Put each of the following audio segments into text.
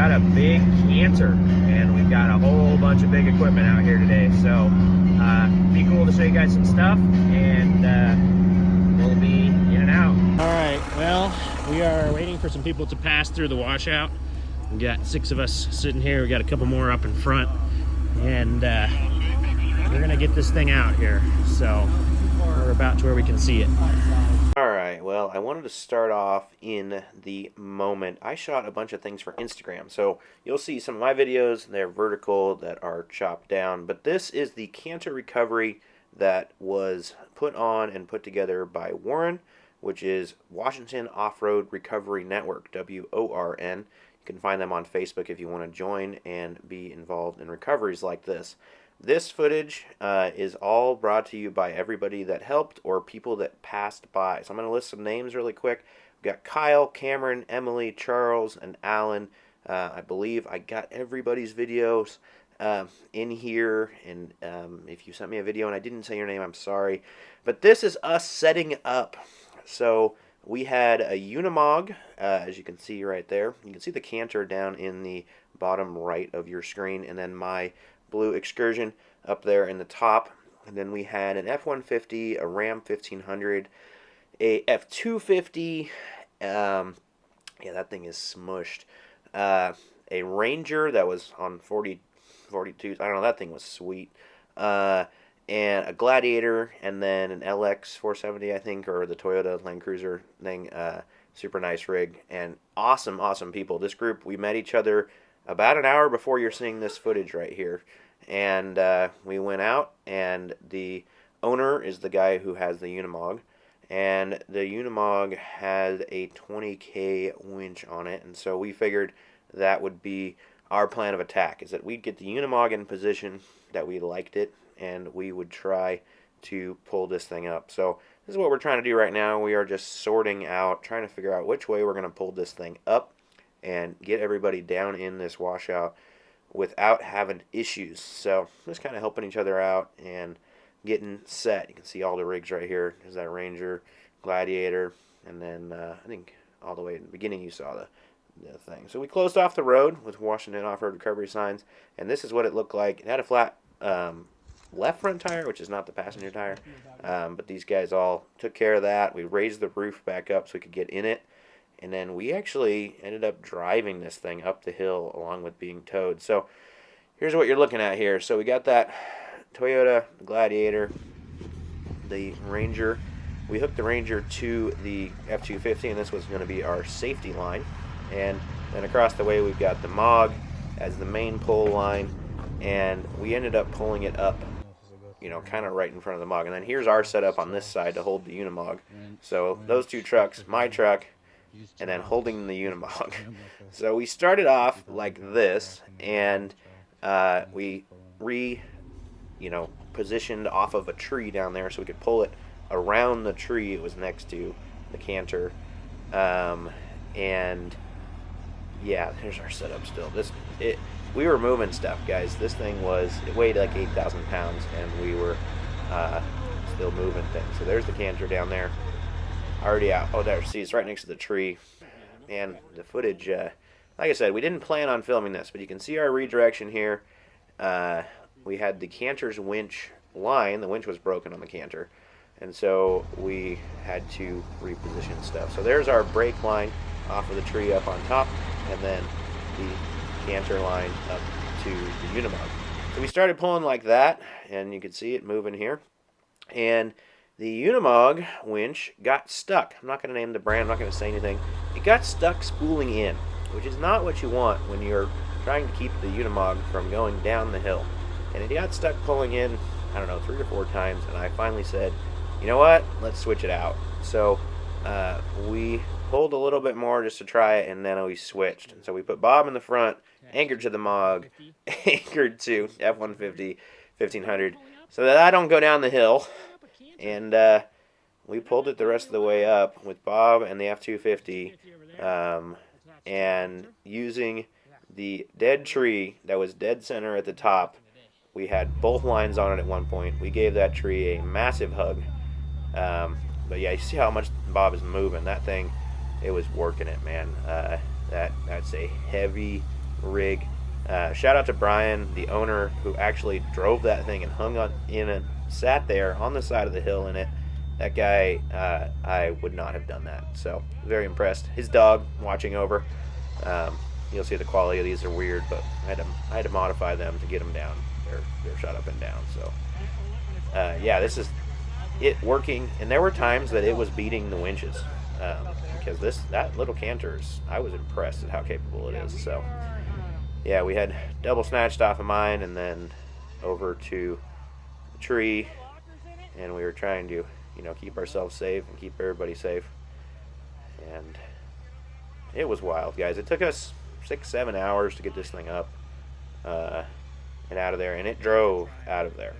got a big Canter, and we've got a whole bunch of big equipment out here today. So be cool to show you guys some stuff, and we'll be in and out. All right, well, we are waiting for some people to pass through the washout. We got 6 of us sitting here. We got a couple more up in front, and we're gonna get this thing out here. So we're about to where we can see it. Alright, well, I wanted to start off in the moment. I shot a bunch of things for Instagram, so you'll see some of my videos, they're vertical, that are chopped down, but this is the Canter recovery that was put on and put together by Warren, which is Washington Off-Road Recovery Network, WORN. You can find them on Facebook if you want to join and be involved in recoveries like this. This footage is all brought to you by everybody that helped or people that passed by. So I'm going to list some names really quick. We've got Kyle, Cameron, Emily, Charles, and Alan. I believe I got everybody's videos in here. And if you sent me a video and I didn't say your name, I'm sorry. But this is us setting up. So we had a Unimog, as you can see right there. You can see the Canter down in the bottom right of your screen. And then my blue Excursion up there in the top, and then we had an F-150, a Ram 1500, a F-250, yeah, that thing is smushed, a Ranger that was on 42, I don't know, that thing was sweet, and a Gladiator, and then an LX 470, I think, or the Toyota Land Cruiser thing, super nice rig, and awesome people. This group, we met each other about an hour before you're seeing this footage right here, and we went out, and the owner is the guy who has the Unimog, and the Unimog had a 20K winch on it, and so we figured that would be our plan of attack, is that we'd get the Unimog in position that we liked it, and we would try to pull this thing up. So this is what we're trying to do right now. We are just sorting out, trying to figure out which way we're going to pull this thing up and get everybody down in this washout without having issues. So just kind of helping each other out and getting set. You can see all the rigs right here. There's that Ranger, Gladiator, and then I think all the way in the beginning you saw the thing. So we closed off the road with Washington Off-Road Recovery signs, and this is what it looked like. It had a flat left front tire, which is not the passenger tire, but these guys all took care of that. We raised the roof back up so we could get in it. And then we actually ended up driving this thing up the hill along with being towed. So here's what you're looking at here. So we got that Toyota Gladiator, the Ranger. We hooked the Ranger to the F-250, and this was going to be our safety line. And then across the way we've got the MOG as the main pull line. And we ended up pulling it up, you know, kind of right in front of the MOG. And then here's our setup on this side to hold the Unimog. So those two trucks, my truck, and then holding the Unimog. So we started off like this, and we positioned off of a tree down there so we could pull it around the tree it was next to, the Canter. And yeah, here's our setup still. We were moving stuff, guys. This thing it weighed like 8,000 pounds, and we were still moving things. So there's the Canter down there. Already out. Oh, there. See, it's right next to the tree. And the footage, like I said, we didn't plan on filming this, but you can see our redirection here. We had the Canter's winch line. The winch was broken on the Canter. And so we had to reposition stuff. So there's our brake line off of the tree up on top, and then the Canter line up to the Unimog. So we started pulling like that, and you can see it moving here. And the Unimog winch got stuck. I'm not going to name the brand. I'm not going to say anything. It got stuck spooling in, which is not what you want when you're trying to keep the Unimog from going down the hill. And it got stuck pulling in, I don't know, 3 or 4 times. And I finally said, you know what? Let's switch it out. So we pulled a little bit more just to try it, and then we switched. And so we put Bob in the front, anchored to the MOG, anchored to F-150, 1500, so that I don't go down the hill. And we pulled it the rest of the way up with Bob and the F-250, and using the dead tree that was dead center at the top. We had both lines on it at one point. We gave that tree a massive hug. But yeah, you see how much Bob is moving. That thing, it was working it, man. That's a heavy rig. Shout out to Brian, the owner, who actually drove that thing and hung on in and sat there on the side of the hill in it. That guy, I would not have done that. So very impressed. His dog watching over. You'll see the quality of these are weird, but I had to modify them to get them down. They're shut up and down. So yeah, this is it working. And there were times that it was beating the winches because that little Canter's, I was impressed at how capable it is. So yeah, we had double snatched off of mine and then over to the tree, and we were trying to, keep ourselves safe and keep everybody safe. And it was wild, guys. It took us 6-7 hours to get this thing up and out of there, and it drove out of there.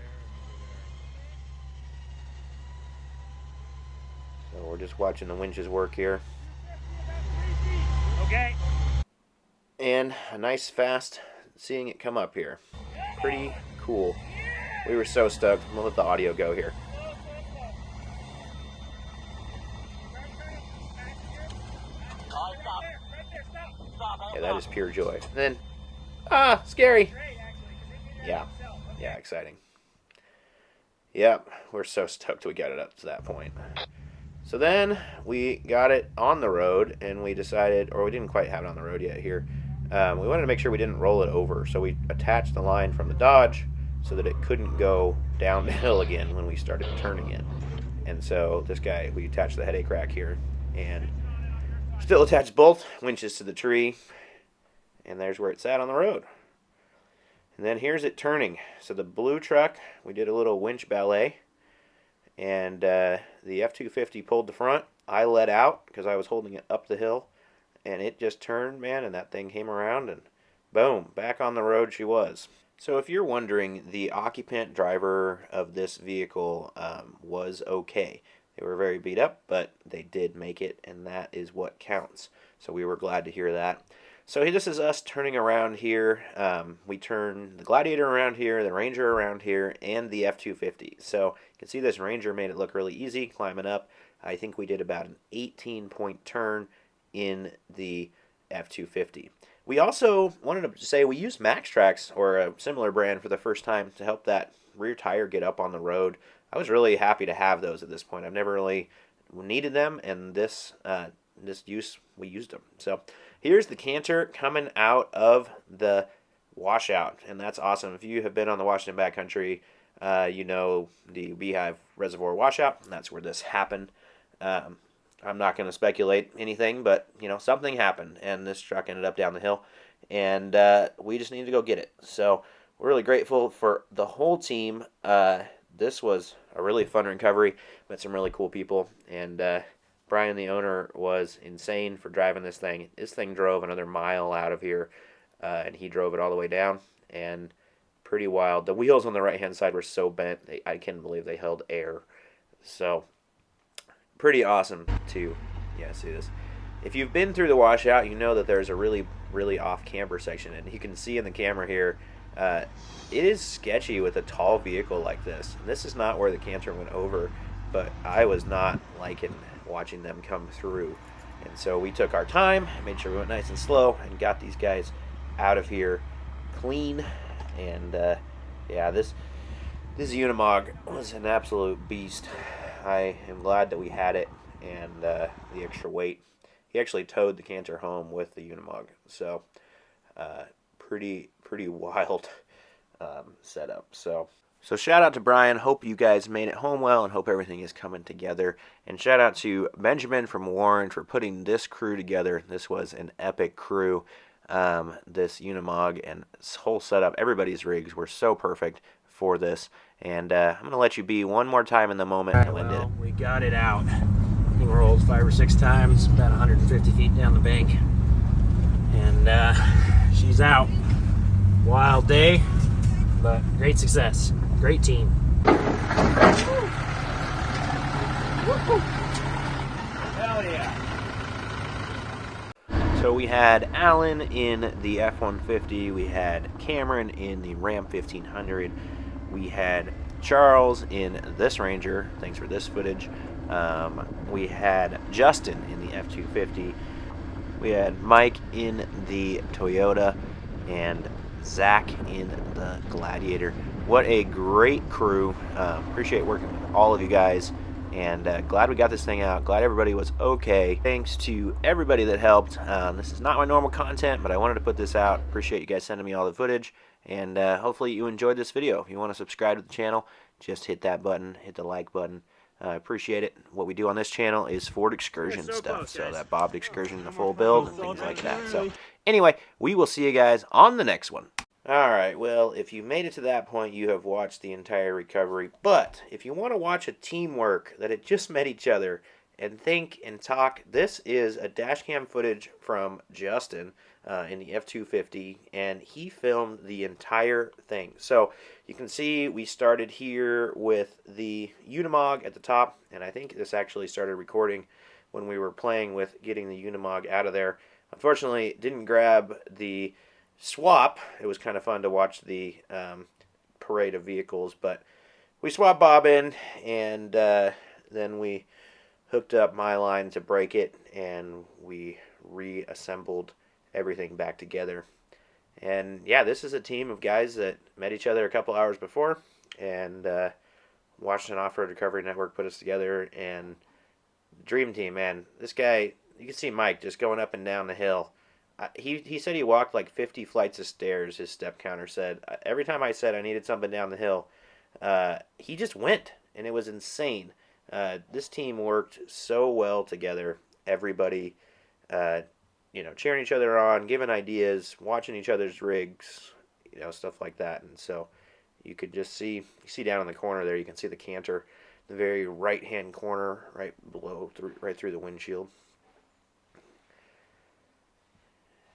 So we're just watching the winches work here. Okay. And a nice fast seeing it come up here. Pretty cool. We were so stoked. We'll let the audio go here. Yeah, that is pure joy. And then, scary. Yeah, exciting. Yep, we're so stoked we got it up to that point. So then we got it on the road, and we decided, or we didn't quite have it on the road yet here. We wanted to make sure we didn't roll it over, so we attached the line from the Dodge so that it couldn't go downhill again when we started turning it. And so this guy, we attached the headache rack here, and still attached both winches to the tree, and there's where it sat on the road. And then here's it turning. So the blue truck, we did a little winch ballet, and the F-250 pulled the front. I let out because I was holding it up the hill, and it just turned, man, and that thing came around, and boom, back on the road she was. So if you're wondering, the occupant driver of this vehicle was okay. They were very beat up, but they did make it, and that is what counts. So we were glad to hear that. So this is us turning around here. We turn the Gladiator around here, the Ranger around here, and the F-250. So you can see this Ranger made it look really easy climbing up. I think we did about an 18-point turn in the F-250. We also wanted to say we used MaxTrax, or a similar brand, for the first time to help that rear tire get up on the road. I was really happy to have those at this point. I've never really needed them, and this use, we used them. So here's the Canter coming out of the washout, and that's awesome. If you have been on the Washington backcountry, you know the Beehive Reservoir Washout, and that's where this happened. I'm not going to speculate anything, but something happened, and this truck ended up down the hill, and we just needed to go get it. So we're really grateful for the whole team. This was a really fun recovery. Met some really cool people, and Brian, the owner, was insane for driving this thing. This thing drove another mile out of here, and he drove it all the way down, and pretty wild. The wheels on the right-hand side were so bent, I can't believe they held air. So pretty awesome to see this. If you've been through the washout, you know that there's a really, really off camber section, and you can see in the camera here, it is sketchy with a tall vehicle like this. And this is not where the Canter went over, but I was not liking watching them come through. And so we took our time, made sure we went nice and slow, and got these guys out of here clean. And this Unimog was an absolute beast. I am glad that we had it, and the extra weight. He actually towed the Canter home with the Unimog. So pretty wild setup. So shout out to Brian. Hope you guys made it home well, and hope everything is coming together. And shout out to Benjamin from Warren for putting this crew together. This was an epic crew. This Unimog and this whole setup, everybody's rigs were so perfect for this. And I'm going to let you be one more time in the moment. All right, well, we got it out. We rolled 5 or 6 times, about 150 feet down the bank. And she's out. Wild day, but great success. Great team. Hell yeah. So we had Alan in the F-150. We had Cameron in the Ram 1500. We had Charles in this Ranger. Thanks for this footage. We had Justin in the F-250. We had Mike in the Toyota. and Zach in the Gladiator. What a great crew. Appreciate working with all of you guys, and glad we got this thing out. Glad everybody was okay. Thanks to everybody that helped. This is not my normal content, but I wanted to put this out. Appreciate you guys sending me all the footage, and hopefully you enjoyed this video. If you want to subscribe to the channel, just hit that button, hit the like button. I appreciate it. What we do on this channel is Ford excursion stuff, so that bobbed excursion, the full build, and things like that. So anyway, we will see you guys on the next one. Alright, well, if you made it to that point, you have watched the entire recovery. But if you want to watch a teamwork that had just met each other and think and talk, this is a dash cam footage from Justin in the F-250, and he filmed the entire thing. So you can see we started here with the Unimog at the top, and I think this actually started recording when we were playing with getting the Unimog out of there. Unfortunately, it didn't grab the swap. It was kind of fun to watch the parade of vehicles, but we swapped Bob in, and then we hooked up my line to break it, and we reassembled everything back together. And yeah, this is a team of guys that met each other a couple hours before, and Washington Off-Road Recovery Network put us together, and dream team, man. This guy, you can see Mike just going up and down the hill. He said he walked like 50 flights of stairs, his step counter said. Every time I said I needed something down the hill, he just went, and it was insane. This team worked so well together. Everybody, cheering each other on, giving ideas, watching each other's rigs, stuff like that. And so you could just see down in the corner there, you can see the Canter, the very right-hand corner, right below, right through the windshield.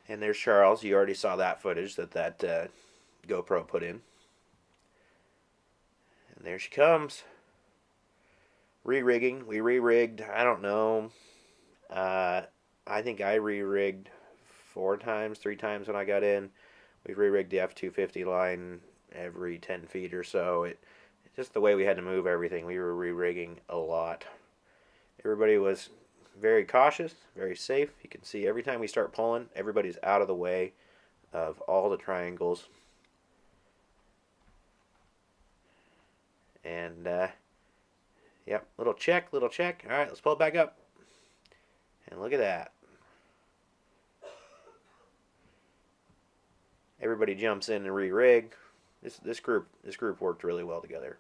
And there's Charles. You already saw that footage that GoPro put in. And there she comes. Re-rigging. We re-rigged, I don't know. I think I re-rigged 3 times when I got in. We re-rigged the F-250 line every 10 feet or so. It's just the way we had to move everything. We were re-rigging a lot. Everybody was very cautious, very safe. You can see every time we start pulling, everybody's out of the way of all the triangles. And, yep, little check. All right, let's pull it back up. And look at that. Everybody jumps in and re-rig. This group worked really well together.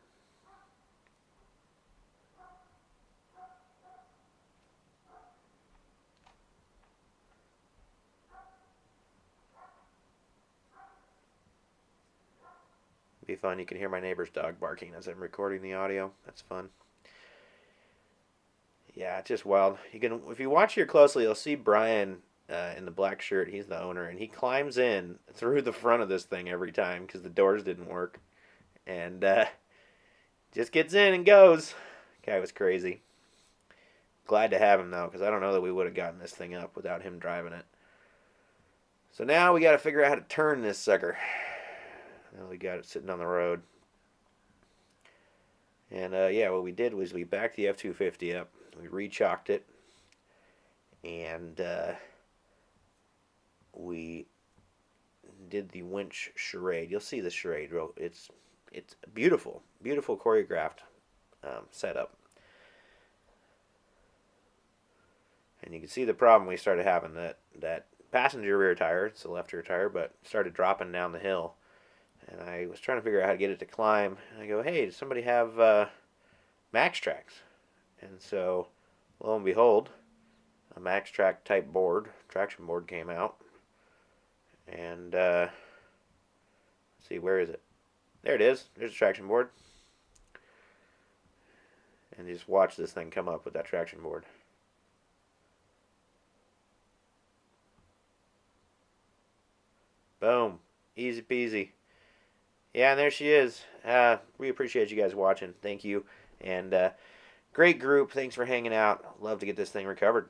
Be fun. You can hear my neighbor's dog barking as I'm recording the audio. That's fun. Yeah, it's just wild. If you watch here closely, you'll see Brian in the black shirt. He's the owner, and he climbs in through the front of this thing every time because the doors didn't work, and just gets in and goes. Guy was crazy. Glad to have him though, because I don't know that we would have gotten this thing up without him driving it. So now we got to figure out how to turn this sucker. Well, we got it sitting on the road. And yeah, what we did was we backed the F-250 up. We re-chocked it. And we did the winch charade. You'll see the charade. It's beautiful. Beautiful choreographed setup. And you can see the problem we started having. That passenger rear tire, it's the left rear tire, but started dropping down the hill. And I was trying to figure out how to get it to climb. And I go, hey, does somebody have Max Tracks? And so, lo and behold, a Max Track type board, traction board came out. And, let's see, where is it? There it is. There's the traction board. And just watch this thing come up with that traction board. Boom. Easy peasy. Yeah, and there she is. We appreciate you guys watching. Thank you. And great group. Thanks for hanging out. Love to get this thing recovered.